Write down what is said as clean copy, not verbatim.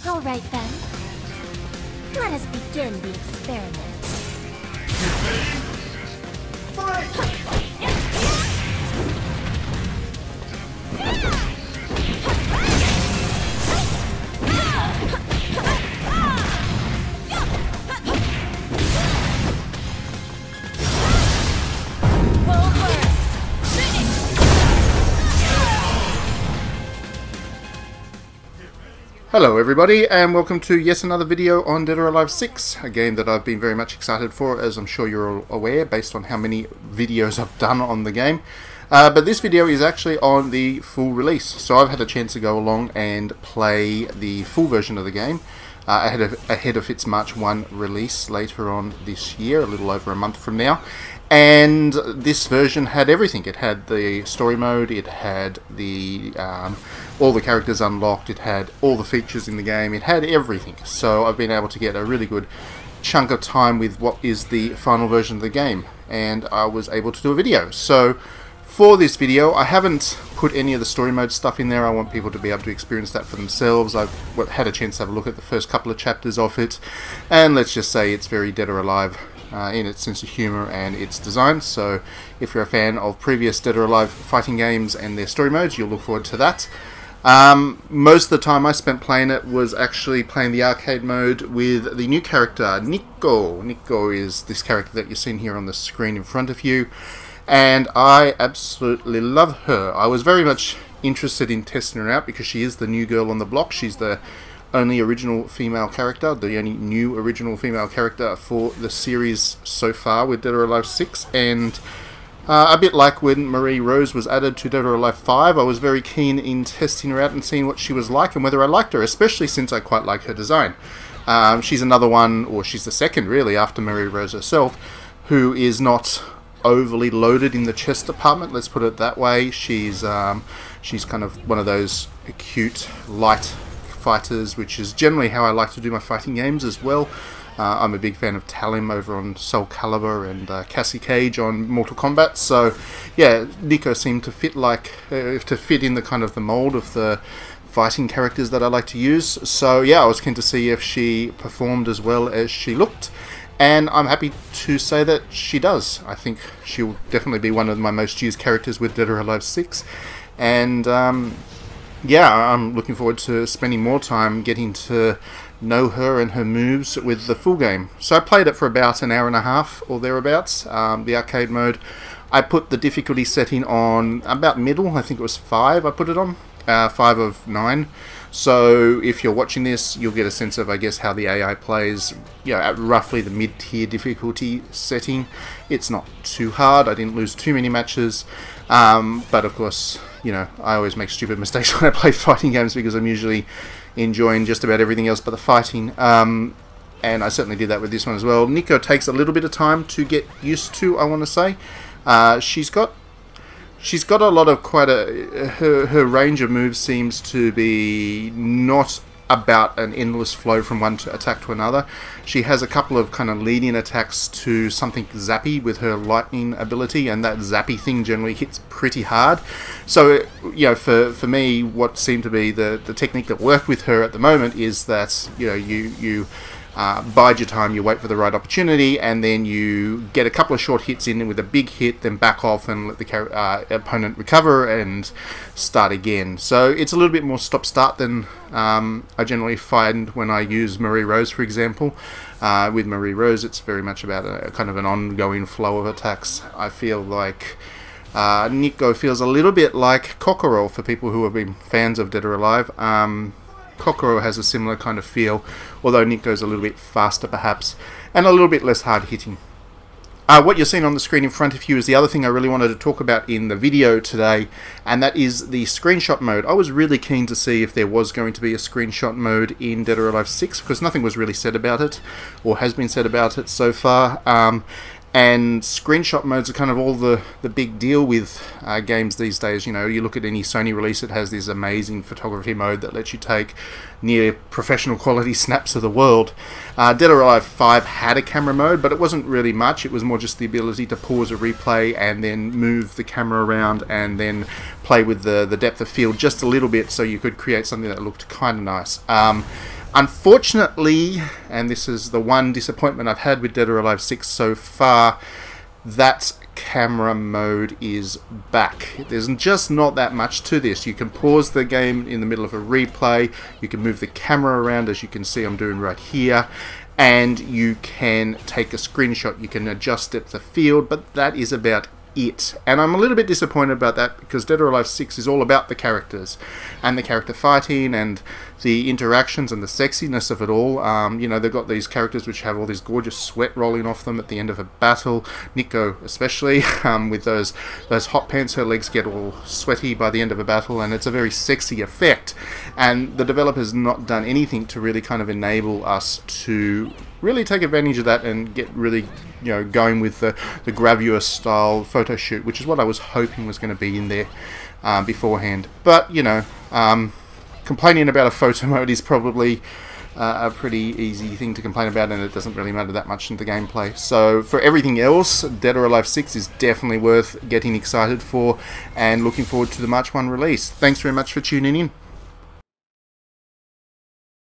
All right then. Let us begin the experiment. Fight! Hello everybody, and welcome to yet another video on Dead or Alive 6, a game that I've been very much excited for, as I'm sure you're all aware based on how many videos I've done on the game. But this video is actually on the full release, so I've had a chance to go along and play the full version of the game ahead of its March 1 release later on this year, a little over a month from now. And this version had everything. It had the story mode, it had the all the characters unlocked, it had all the features in the game, it had everything. So I've been able to get a really good chunk of time with what is the final version of the game, and I was able to do a video. So for this video, I haven't put any of the story mode stuff in there. I want people to be able to experience that for themselves. I've had a chance to have a look at the first couple of chapters of it, and let's just say it's very Dead or Alive in its sense of humour and its design. So if you're a fan of previous Dead or Alive fighting games and their story modes, you'll look forward to that. Most of the time I spent playing it was actually playing the arcade mode with the new character, NiCO. NiCO is this character that you're seeing here on the screen in front of you, and I absolutely love her. I was very much interested in testing her out because she is the new girl on the block. She's the only original female character, the only new original female character for the series so far with Dead or Alive 6, and a bit like when Marie Rose was added to Dead or Alive 5, I was very keen in testing her out and seeing what she was like and whether I liked her, especially since I quite like her design. She's another one, or she's the second really, after Marie Rose herself, who is not overly loaded in the chest department, let's put it that way. She's kind of one of those acute, light fighters, which is generally how I like to do my fighting games as well. I'm a big fan of Talim over on Soul Calibur and Cassie Cage on Mortal Kombat, so yeah, NiCO seemed to fit in the kind of the mold of the fighting characters that I like to use. So yeah, I was keen to see if she performed as well as she looked, and I'm happy to say that she does. I think she'll definitely be one of my most used characters with Dead or Alive 6, and yeah, I'm looking forward to spending more time getting to know her and her moves with the full game. So I played it for about an hour and a half or thereabouts, the arcade mode. I put the difficulty setting on about middle, I think it was 5 I put it on, 5 of 9. So if you're watching this, you'll get a sense of, I guess, how the AI plays, you know, at roughly the mid-tier difficulty setting. It's not too hard, I didn't lose too many matches, but of course, you know, I always make stupid mistakes when I play fighting games because I'm usually enjoying just about everything else but the fighting, and I certainly did that with this one as well. NiCO takes a little bit of time to get used to, I want to say. She's got a lot of her range of moves seems to be not about an endless flow from one attack to another. She has a couple of kind of leading attacks to something zappy with her lightning ability, and that zappy thing generally hits pretty hard. So, you know, for me, what seemed to be the technique that worked with her at the moment is that, you know, you bide your time, you wait for the right opportunity, and then you get a couple of short hits in with a big hit, then back off and let the opponent recover and start again. So it's a little bit more stop-start than I generally find when I use Marie Rose, for example. With Marie Rose, it's very much about a kind of an ongoing flow of attacks. I feel like NiCO feels a little bit like Kokoro for people who have been fans of Dead or Alive. Kokoro has a similar kind of feel, although NiCO's a little bit faster perhaps, and a little bit less hard hitting. What you're seeing on the screen in front of you is the other thing I really wanted to talk about in the video today, and that is the screenshot mode. I was really keen to see if there was going to be a screenshot mode in Dead or Alive 6, because nothing was really said about it, or has been said about it so far. And screenshot modes are kind of all the big deal with games these days. You know, you look at any Sony release, it has this amazing photography mode that lets you take near professional quality snaps of the world. Dead or Alive 5 had a camera mode, but it wasn't really much. It was more just the ability to pause a replay and then move the camera around and then play with the depth of field just a little bit, so you could create something that looked kind of nice. Unfortunately, and this is the one disappointment I've had with Dead or Alive 6 so far, that camera mode is back. There's just not that much to this. You can pause the game in the middle of a replay, you can move the camera around, as you can see I'm doing right here, and you can take a screenshot. You can adjust depth of field, but that is about it. And I'm a little bit disappointed about that, because Dead or Alive 6 is all about the characters and the character fighting and the interactions and the sexiness of it all. You know, they've got these characters which have all this gorgeous sweat rolling off them at the end of a battle. NiCO especially, with those hot pants, her legs get all sweaty by the end of a battle, and it's a very sexy effect. And the developer's not done anything to really kind of enable us to really take advantage of that and get really, you know, going with the gravure style photo shoot, which is what I was hoping was going to be in there beforehand. But, you know, complaining about a photo mode is probably a pretty easy thing to complain about, and it doesn't really matter that much in the gameplay. So for everything else, Dead or Alive 6 is definitely worth getting excited for and looking forward to the March 1 release. Thanks very much for tuning in.